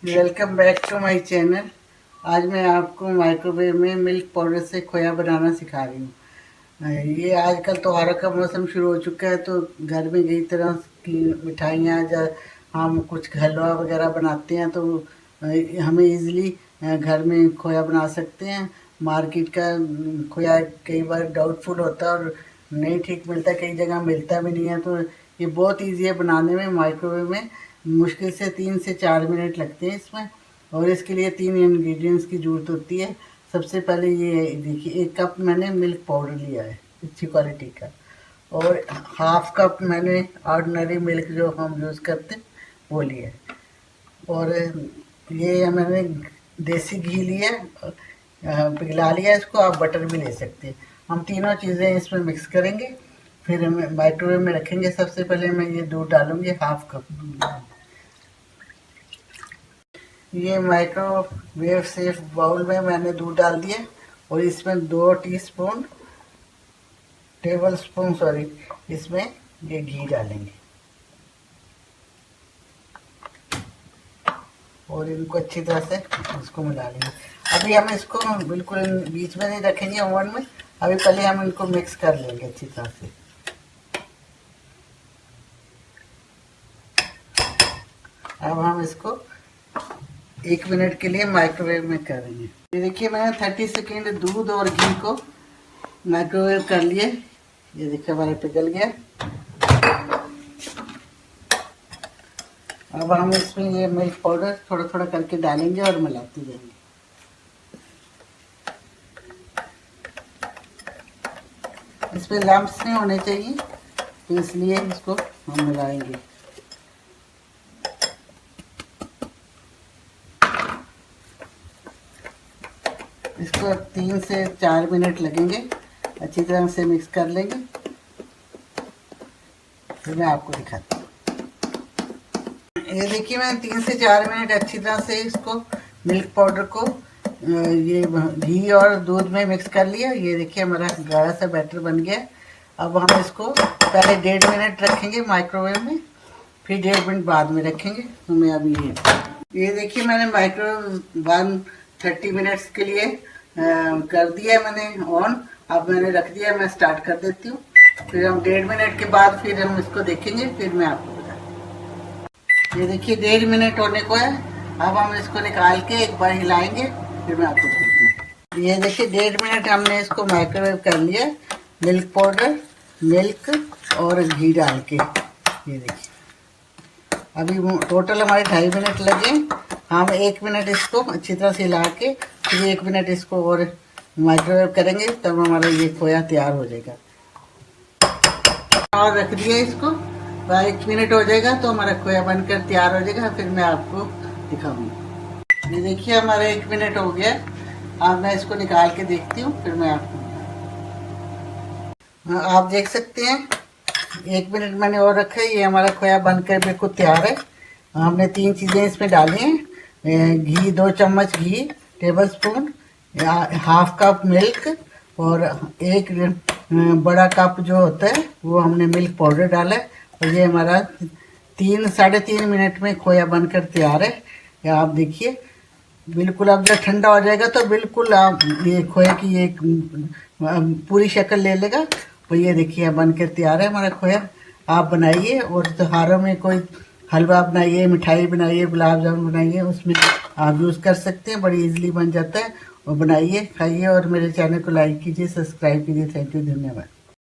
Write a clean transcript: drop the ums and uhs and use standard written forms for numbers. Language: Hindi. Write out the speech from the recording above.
Welcome back to my channel. आज मैं आपको माइक्रोवेव में मिल्क पाउडर से खोया बनाना सिखा रही हूँ। ये आजकल त्योहारों का मौसम शुरू हो चुका है, तो घर में कई तरह की मिठाइयाँ या हम कुछ हलवा वगैरह बनाते हैं, तो हमें इजीली घर में खोया बना सकते हैं। मार्केट का खोया कई बार डाउटफुल होता है और नहीं ठीक मिलता, कई जगह मिलता भी नहीं है। तो ये बहुत ईजी है बनाने में। माइक्रोवेव में मुश्किल से 3 से 4 मिनट लगते हैं इसमें, और इसके लिए 3 इंग्रेडिएंट्स की ज़रूरत होती है। सबसे पहले ये देखिए, 1 कप मैंने मिल्क पाउडर लिया है अच्छी क्वालिटी का, और हाफ कप मैंने ऑर्डिनरी मिल्क जो हम यूज़ करते हैं वो लिया है, और ये मैंने देसी घी लिया, पिघला लिया इसको। आप बटर भी ले सकते हैं। हम तीनों चीज़ें इसमें मिक्स करेंगे, फिर हम माइक्रोवेव में रखेंगे। सबसे पहले मैं ये दूध डालूंगी, हाफ कप दूध। ये माइक्रोवेव सेफ बाउल में मैंने दूध डाल दिया, और इसमें 2 टेबल स्पून इसमें ये घी डालेंगे, और इनको अच्छी तरह से इसको मिला लेंगे। अभी हम इसको बिल्कुल बीच में नहीं रखेंगे ओवन में, अभी पहले हम इनको मिक्स कर लेंगे अच्छी तरह से। अब हम इसको 1 मिनट के लिए माइक्रोवेव में करेंगे। ये देखिए, मैंने 30 सेकेंड दूध और घी को माइक्रोवेव कर लिए। ये देखिए हमारा पिघल गया। अब हम इसमें ये मिल्क पाउडर थोड़ा थोड़ा करके डालेंगे और मिलाते जाएंगे। इसमें लम्प्स नहीं होने चाहिए, तो इसलिए इसको हम मिलाएंगे। इसको 3 से 4 मिनट लगेंगे, अच्छी तरह से मिक्स कर लेंगे। फिर मैं आपको दिखाती हूँ। ये देखिए, मैंने 3 से 4 मिनट अच्छी तरह से इसको मिल्क पाउडर को ये घी और दूध में मिक्स कर लिया। ये देखिए हमारा गाढ़ा सा बैटर बन गया। अब हम इसको पहले 1.5 मिनट रखेंगे माइक्रोवेव में, फिर 1.5 मिनट बाद में रखेंगे। तो मैं अभी ये देखिए, मैंने माइक्रोवेव 30 मिनट्स के लिए कर दिया मैंने ऑन। अब मैंने रख दिया, मैं स्टार्ट कर देती हूँ। फिर हम 1.5 मिनट के बाद फिर हम इसको देखेंगे, फिर मैं आपको बताती हूँ। ये देखिए 1.5 मिनट होने को है। अब हम इसको निकाल के एक बार हिलाएंगे, फिर मैं आपको बताती हूँ। ये देखिए 1.5 मिनट हमने इसको माइक्रोवेव कर लिया, मिल्क पाउडर, मिल्क और घी डाल के। ये देखिए अभी टोटल हमारे 2.5 मिनट लगे। हम 1 मिनट इसको अच्छी तरह से हिला के फिर 1 मिनट इसको और माइक्रोवेव करेंगे, तब हमारा ये खोया तैयार हो जाएगा। और रख दिया इसको, 1 मिनट हो जाएगा तो हमारा खोया बनकर तैयार हो जाएगा। फिर मैं आपको दिखाऊंगी। ये देखिए हमारा 1 मिनट हो गया। अब मैं इसको निकाल के देखती हूँ, फिर मैं आपको आप देख सकते हैं 1 मिनट मैंने और रखा है। ये हमारा खोया बनकर बिल्कुल तैयार है। हमने 3 चीज़ें इसमें डाली हैं, घी 2 चम्मच घी, tablespoon, half cup milk, और 1 बड़ा कप जो होता है वो हमने मिल्क पाउडर डाला है। और ये हमारा 3-3.5 मिनट में खोया बनकर तैयार है। या आप देखिए बिल्कुल, अब जब ठंडा हो जाएगा तो बिल्कुल आप ये खोए की ये पूरी शक्ल ले लेगा। और ये देखिए बनकर तैयार है हमारा खोया। आप बनाइए, और त्योहारों में कोई हलवा बनाइए, मिठाई बनाइए, गुलाब जामुन बनाइए, उसमें आप यूज़ कर सकते हैं। बड़ी इजीली बन जाता है। और बनाइए, खाइए, और मेरे चैनल को लाइक कीजिए, सब्सक्राइब कीजिए। थैंक यू, धन्यवाद।